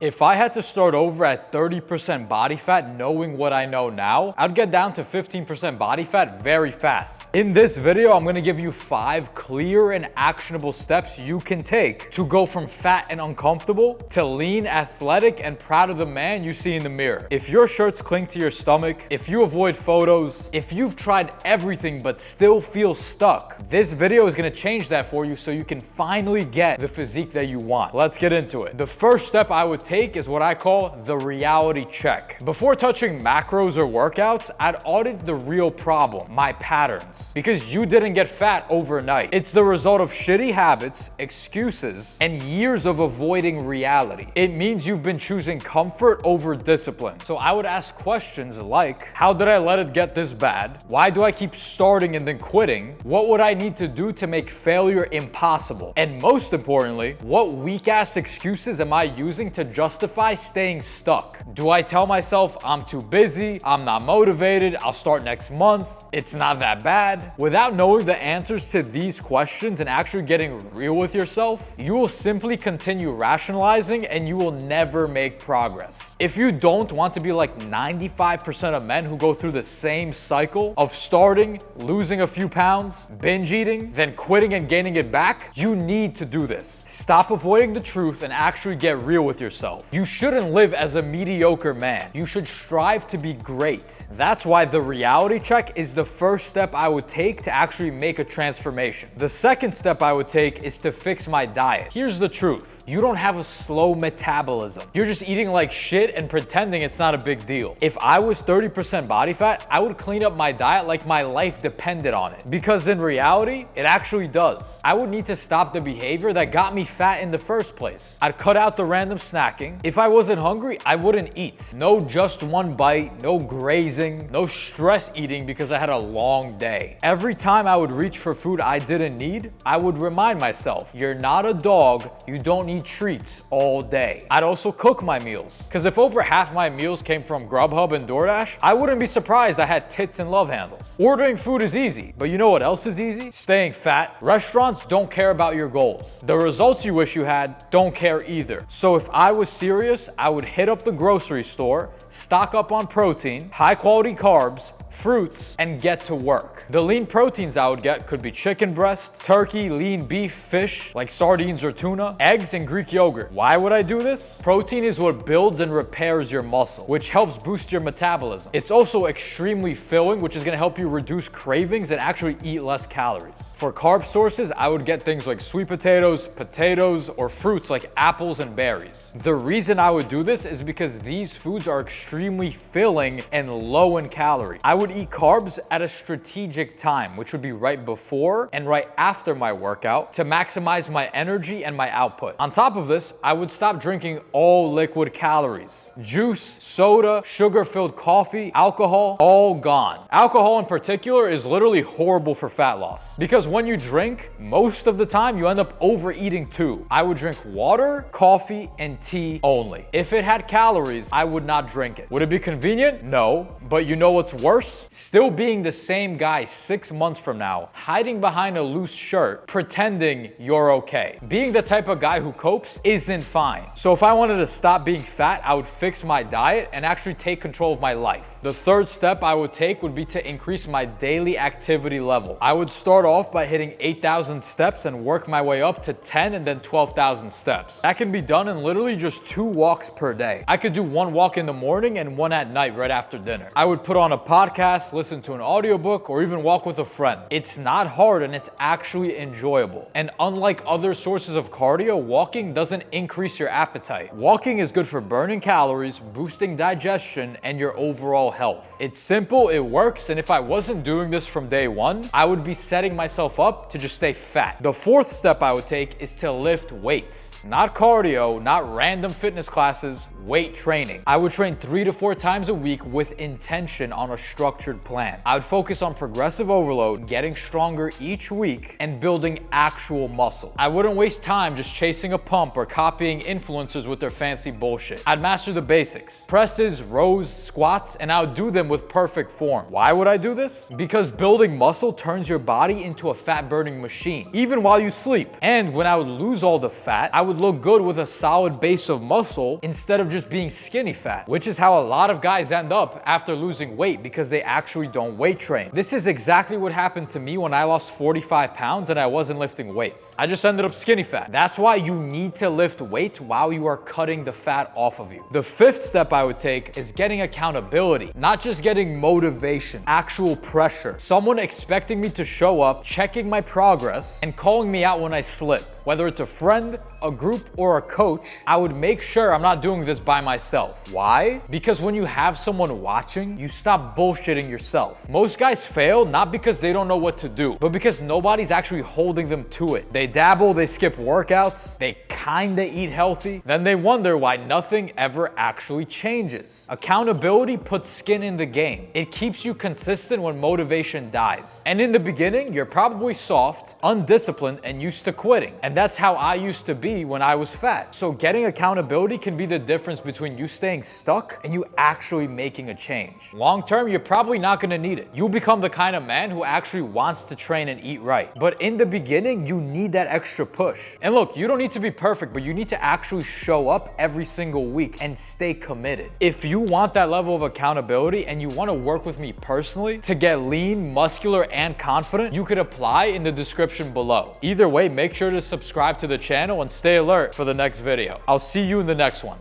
If I had to start over at 30% body fat knowing what I know now, I'd get down to 15% body fat very fast. In this video, I'm gonna give you 5 clear and actionable steps you can take to go from fat and uncomfortable to lean, athletic, and proud of the man you see in the mirror. If your shirts cling to your stomach, if you avoid photos, if you've tried everything but still feel stuck, this video is gonna change that for you so you can finally get the physique that you want. Let's get into it. The first step I would take is what I call the reality check. Before touching macros or workouts, I'd audit the real problem, my patterns, because you didn't get fat overnight. It's the result of shitty habits, excuses, and years of avoiding reality. It means you've been choosing comfort over discipline. So I would ask questions like, how did I let it get this bad? Why do I keep starting and then quitting? What would I need to do to make failure impossible? And most importantly, what weak-ass excuses am I using to justify staying stuck? Do I tell myself I'm too busy, I'm not motivated, I'll start next month, it's not that bad? Without knowing the answers to these questions and actually getting real with yourself, you will simply continue rationalizing and you will never make progress. If you don't want to be like 95% of men who go through the same cycle of starting, losing a few pounds, binge eating, then quitting and gaining it back, you need to do this. Stop avoiding the truth and actually get real with yourself. You shouldn't live as a mediocre man. You should strive to be great. That's why the reality check is the first step I would take to actually make a transformation. The second step I would take is to fix my diet. Here's the truth. You don't have a slow metabolism. You're just eating like shit and pretending it's not a big deal. If I was 30% body fat, I would clean up my diet like my life depended on it. Because in reality, it actually does. I would need to stop the behavior that got me fat in the first place. I'd cut out the random snacking. If I wasn't hungry, I wouldn't eat. No just one bite, no grazing, no stress eating because I had a long day. Every time I would reach for food I didn't need, I would remind myself, you're not a dog, you don't need treats all day. I'd also cook my meals, because if over half my meals came from Grubhub and DoorDash, I wouldn't be surprised I had tits and love handles. Ordering food is easy, but you know what else is easy? Staying fat. Restaurants don't care about your goals. The results you wish you had don't care either. So if I was serious, I would hit up the grocery store, stock up on protein, high quality carbs, fruits, and get to work. The lean proteins I would get could be chicken breast, turkey, lean beef, fish like sardines or tuna, eggs, and Greek yogurt. Why would I do this? Protein is what builds and repairs your muscle, which helps boost your metabolism. It's also extremely filling, which is gonna help you reduce cravings and actually eat less calories. For carb sources, I would get things like sweet potatoes, or fruits like apples and berries. The reason I would do this is because these foods are extremely filling and low in calories. I would eat carbs at a strategic time, which would be right before and right after my workout to maximize my energy and my output. On top of this, I would stop drinking all liquid calories. Juice, soda, sugar-filled coffee, alcohol, all gone. Alcohol in particular is literally horrible for fat loss because when you drink, most of the time you end up overeating too. I would drink water, coffee, and tea only. If it had calories, I would not drink it. Would it be convenient? No, but you know what's worse? Still being the same guy 6 months from now, hiding behind a loose shirt, pretending you're okay. Being the type of guy who copes isn't fine. So if I wanted to stop being fat, I would fix my diet and actually take control of my life. The third step I would take would be to increase my daily activity level. I would start off by hitting 8,000 steps and work my way up to 10 and then 12,000 steps. That can be done in literally just 2 walks per day. I could do 1 walk in the morning and 1 at night right after dinner. I would put on a podcast, listen to an audiobook, or even walk with a friend. It's not hard and it's actually enjoyable. And unlike other sources of cardio, walking doesn't increase your appetite. Walking is good for burning calories, boosting digestion, and your overall health. It's simple, it works, and if I wasn't doing this from day one, I would be setting myself up to just stay fat. The fourth step I would take is to lift weights. Not cardio, not random fitness classes, weight training. I would train 3 to 4 times a week with intention on a structure structured plan. I would focus on progressive overload, getting stronger each week, and building actual muscle. I wouldn't waste time just chasing a pump or copying influencers with their fancy bullshit. I'd master the basics: presses, rows, squats, and I would do them with perfect form. Why would I do this? Because building muscle turns your body into a fat-burning machine, even while you sleep. And when I would lose all the fat, I would look good with a solid base of muscle instead of just being skinny fat, which is how a lot of guys end up after losing weight because they actually don't weight train. This is exactly what happened to me when I lost 45 pounds and I wasn't lifting weights. I just ended up skinny fat. That's why you need to lift weights while you are cutting the fat off of you. The fifth step I would take is getting accountability, not just getting motivation, actual pressure. Someone expecting me to show up, checking my progress, and calling me out when I slip. Whether it's a friend, a group, or a coach, I would make sure I'm not doing this by myself. Why? Because when you have someone watching, you stop bullshitting yourself. Most guys fail not because they don't know what to do, but because nobody's actually holding them to it. They dabble, they skip workouts, they kinda eat healthy, then they wonder why nothing ever actually changes. Accountability puts skin in the game. It keeps you consistent when motivation dies. And in the beginning, you're probably soft, undisciplined, and used to quitting. And that's how I used to be when I was fat. So getting accountability can be the difference between you staying stuck and you actually making a change. Long term, you're probably not gonna need it. You'll become the kind of man who actually wants to train and eat right. But in the beginning, you need that extra push. And look, you don't need to be perfect, but you need to actually show up every single week and stay committed. If you want that level of accountability and you wanna work with me personally to get lean, muscular, and confident, you could apply in the description below. Either way, make sure to subscribe to the channel and stay alert for the next video. I'll see you in the next one.